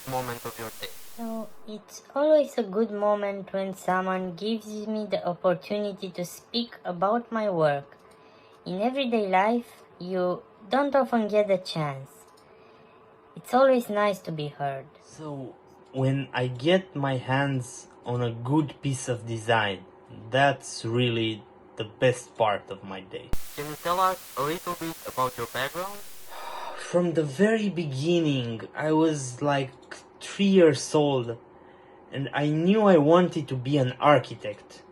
moment of your day? So it's always a good moment when someone gives me the opportunity to speak about my work. In everyday life, you don't often get the chance. It's always nice to be heard. So, when I get my hands on a good piece of design, that's really the best part of my day. Can you tell us a little bit about your background? From the very beginning, I was like 3 years old, and I knew I wanted to be an architect.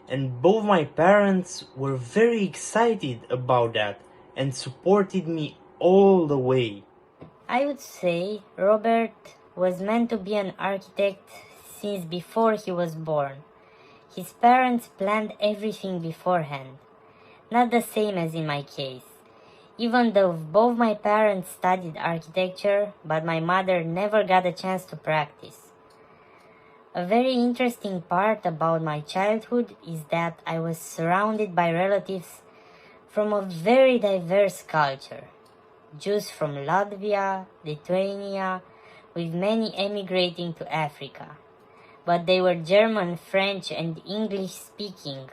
And both my parents were very excited about that and supported me all the way. I would say Robert was meant to be an architect since before he was born. His parents planned everything beforehand. Not the same as in my case. Even though both my parents studied architecture, but my mother never got a chance to practice. A very interesting part about my childhood is that I was surrounded by relatives from a very diverse culture. Jews from Latvia, Lithuania, with many emigrating to Africa. But they were German, French, and English speaking,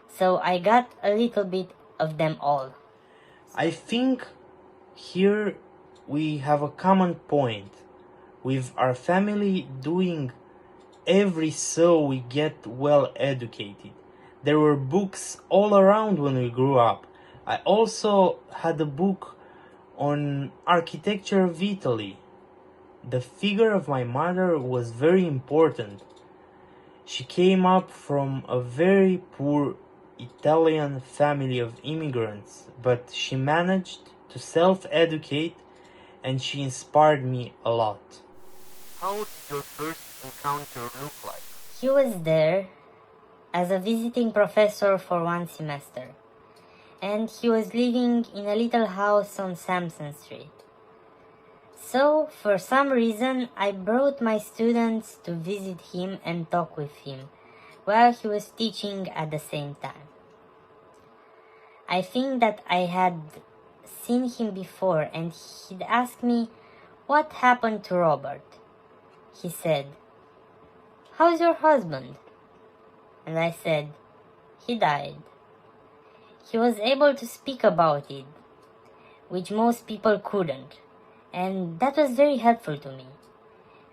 so I got a little bit of them all. I think here we have a common point, with our family doing every so we get well educated. There were books all around when we grew up. I also had a book on architecture of Italy. The figure of my mother was very important. She came up from a very poor Italian family of immigrants, but she managed to self-educate and she inspired me a lot. How did your first encounter look like? He was there as a visiting professor for 1 semester, and he was living in a little house on Sampson Street. So, for some reason, I brought my students to visit him and talk with him, while he was teaching at the same time. I think that I had seen him before, and he'd asked me, "What happened to Robert?" He said, "How's your husband?" And I said, "He died." He was able to speak about it, which most people couldn't, and that was very helpful to me.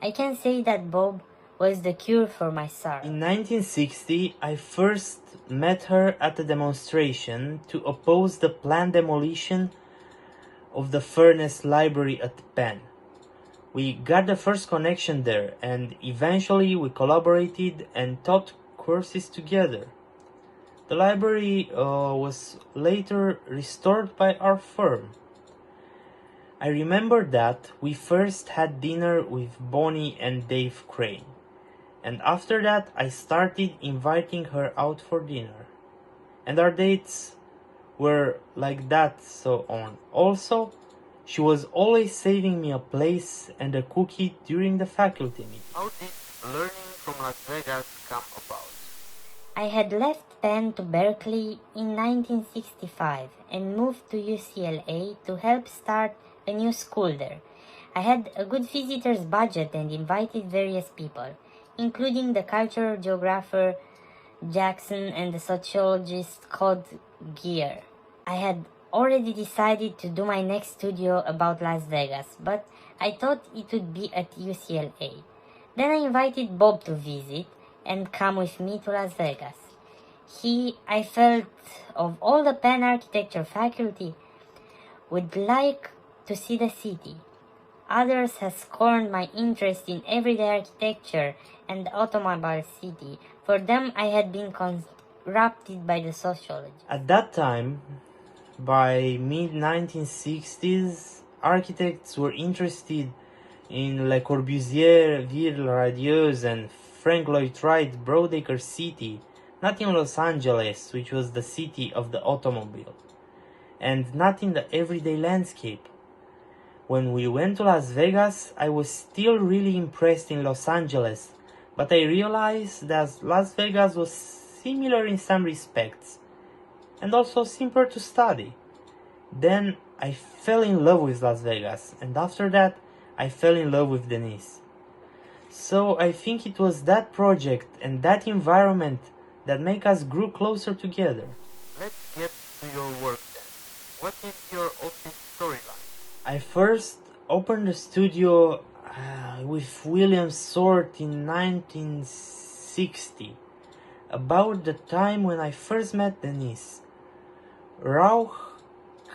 I can say that Bob was the cure for my sorrow. In 1960, I first met her at a demonstration to oppose the planned demolition of the Furness Library at Penn. We got the first connection there, and eventually we collaborated and taught courses together. The library was later restored by our firm. I remember that we first had dinner with Bonnie and Dave Crane, and after that I started inviting her out for dinner. And our dates were like that so on. Also, she was always saving me a place and a cookie during the faculty meeting. How did learning from Las Vegas come about? I had left Penn to Berkeley in 1965 and moved to UCLA to help start a new school there. I had a good visitor's budget and invited various people, including the cultural geographer Jackson and the sociologist called Gear. I had already decided to do my next studio about Las Vegas, but I thought it would be at UCLA. Then I invited Bob to visit and come with me to Las Vegas. I felt, of all the Penn architecture faculty, would like to see the city. Others have scorned my interest in everyday architecture and the automobile city. For them, I had been corrupted by the sociology. At that time, by mid-1960s, architects were interested in Le Corbusier, Ville Radieuse and Frank Lloyd Wright Broadacre City, not in Los Angeles, which was the city of the automobile, and not in the everyday landscape. When we went to Las Vegas, I was still really impressed in Los Angeles, but I realized that Las Vegas was similar in some respects, and also simpler to study. Then I fell in love with Las Vegas, and after that I fell in love with Denise. So I think it was that project and that environment that make us grew closer together. Let's get to your work then. What is your office storyline? I first opened the studio with William Sort in 1960, about the time when I first met Denise. Rauch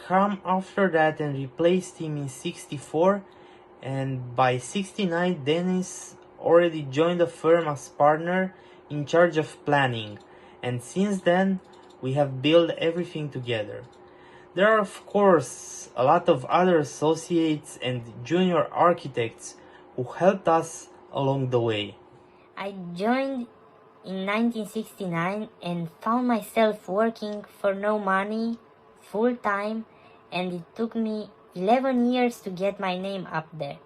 came after that and replaced him in 64, and by 69 Denise already joined the firm as partner in charge of planning, and since then we have built everything together. There are of course a lot of other associates and junior architects who helped us along the way. I joined in 1969 and found myself working for no money, full time, and it took me 11 years to get my name up there.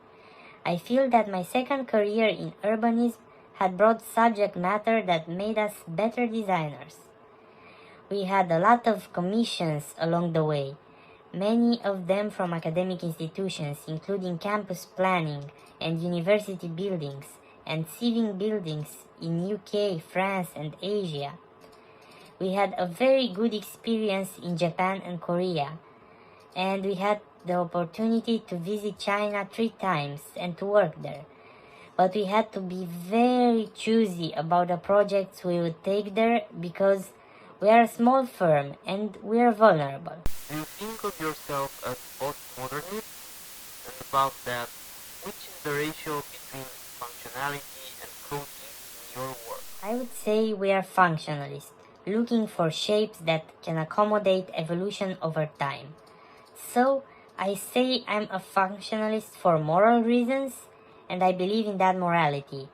I feel that my second career in urbanism had brought subject matter that made us better designers. We had a lot of commissions along the way, many of them from academic institutions, including campus planning and university buildings and civic buildings in UK, France, and Asia. We had a very good experience in Japan and Korea, and we had the opportunity to visit China 3 times and to work there. But we had to be very choosy about the projects we would take there because we are a small firm and we are vulnerable. Do you think of yourself as postmodernist? And about that, which is the ratio between functionality and coaching in your work? I would say we are functionalists, looking for shapes that can accommodate evolution over time. So, I say I'm a functionalist for moral reasons, and I believe in that morality.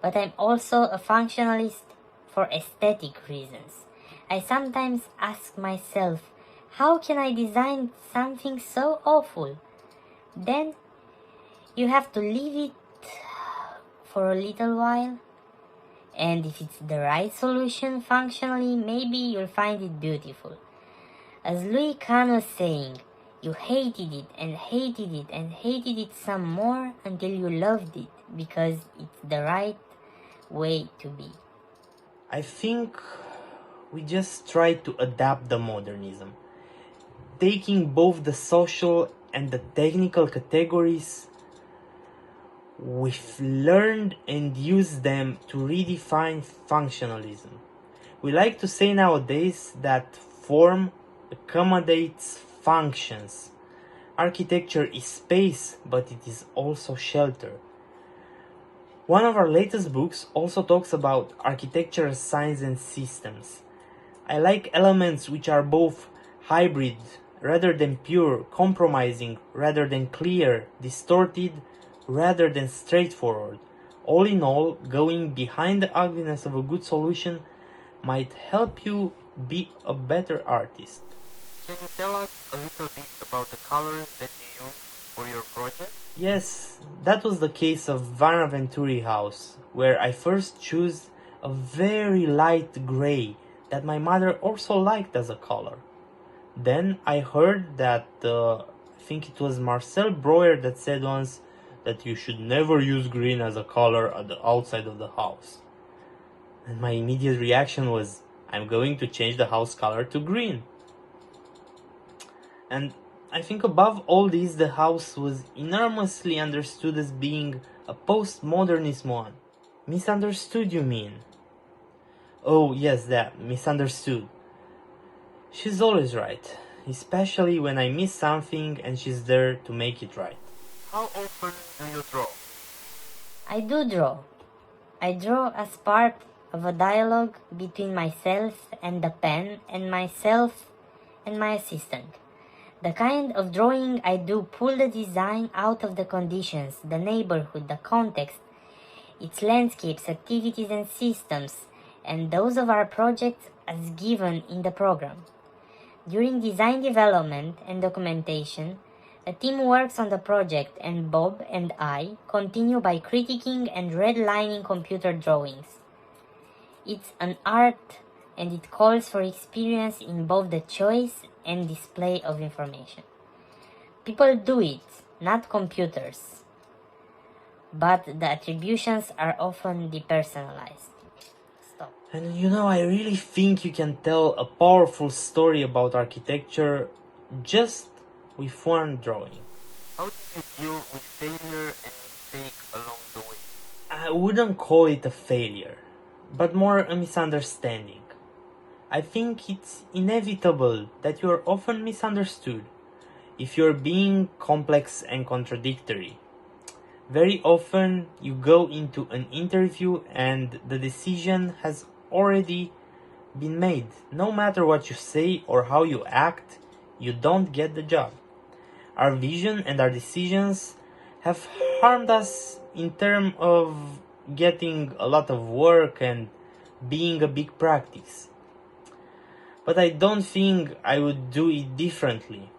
But I'm also a functionalist for aesthetic reasons. I sometimes ask myself, how can I design something so awful? Then, you have to leave it for a little while. And if it's the right solution functionally, maybe you'll find it beautiful. As Louis Kahn was saying, you hated it and hated it and hated it some more until you loved it because it's the right way to be. I think we just try to adapt the modernism, taking both the social and the technical categories. We've learned and used them to redefine functionalism. We like to say nowadays that form accommodates functions. Architecture is space, but it is also shelter. One of our latest books also talks about architecture as science and systems. I like elements which are both hybrid rather than pure, compromising rather than clear, distorted rather than straightforward. All in all, going behind the ugliness of a good solution might help you be a better artist. Can you tell us a little bit about the colors that you use for your project? Yes, that was the case of Venturi house, where I first chose a very light gray that my mother also liked as a color. Then I heard that, I think it was Marcel Breuer that said once that you should never use green as a color at the outside of the house. And my immediate reaction was, I'm going to change the house color to green. And I think above all this, the house was enormously understood as being a postmodernist one. Misunderstood, you mean? Oh, yes, that, misunderstood. She's always right, especially when I miss something and she's there to make it right. How often do you draw? I do draw. I draw as part of a dialogue between myself and the pen and myself and my assistant. The kind of drawing I do pull the design out of the conditions, the neighborhood, the context, its landscapes, activities and systems, and those of our projects as given in the program. During design development and documentation, a team works on the project and Bob and I continue by critiquing and redlining computer drawings. It's an art and it calls for experience in both the choice and display of information. People do it, not computers. but the attributions are often depersonalized. Stop. And I really think you can tell a powerful story about architecture just with one drawing. How did you deal with failure and mistake along the way? I wouldn't call it a failure, but more a misunderstanding. I think it's inevitable that you are often misunderstood if you're being complex and contradictory. Very often you go into an interview and the decision has already been made. No matter what you say or how you act, you don't get the job. Our vision and our decisions have harmed us in terms of getting a lot of work and being a big practice. But I don't think I would do it differently.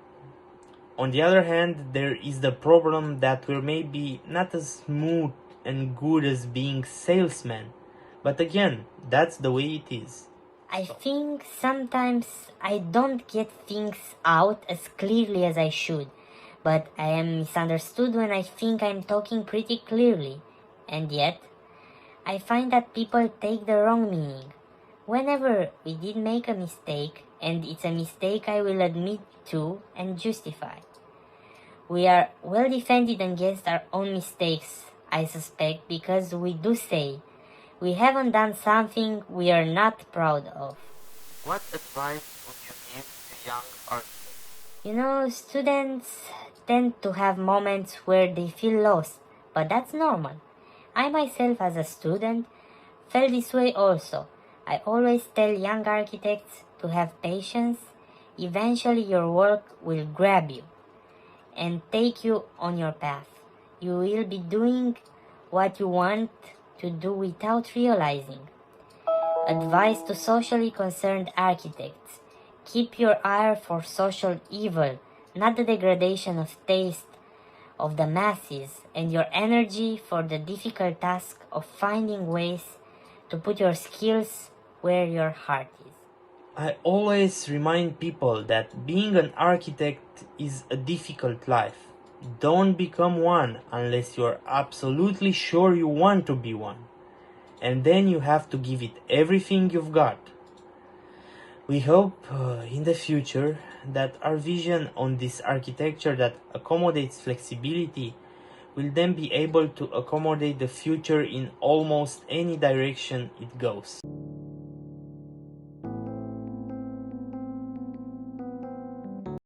On the other hand, there is the problem that we're maybe not as smooth and good as being salesmen. But again, that's the way it is. I think sometimes I don't get things out as clearly as I should, but I am misunderstood when I think I'm talking pretty clearly, and yet I find that people take the wrong meaning. Whenever we did make a mistake, and it's a mistake I will admit to and justify. We are well defended against our own mistakes, I suspect, because we do say we haven't done something we are not proud of. What advice would you give to young architects? Students tend to have moments where they feel lost, but that's normal. I myself as a student felt this way also. I always tell young architects to have patience. Eventually your work will grab you and take you on your path. You will be doing what you want to do without realizing. Advice to socially concerned architects: keep your eye for social evil, not the degradation of taste of the masses, and your energy for the difficult task of finding ways to put your skills where your heart is. I always remind people that being an architect is a difficult life. Don't become one unless you're absolutely sure you want to be one. And then you have to give it everything you've got. We hope in the future that our vision on this architecture that accommodates flexibility will then be able to accommodate the future in almost any direction it goes.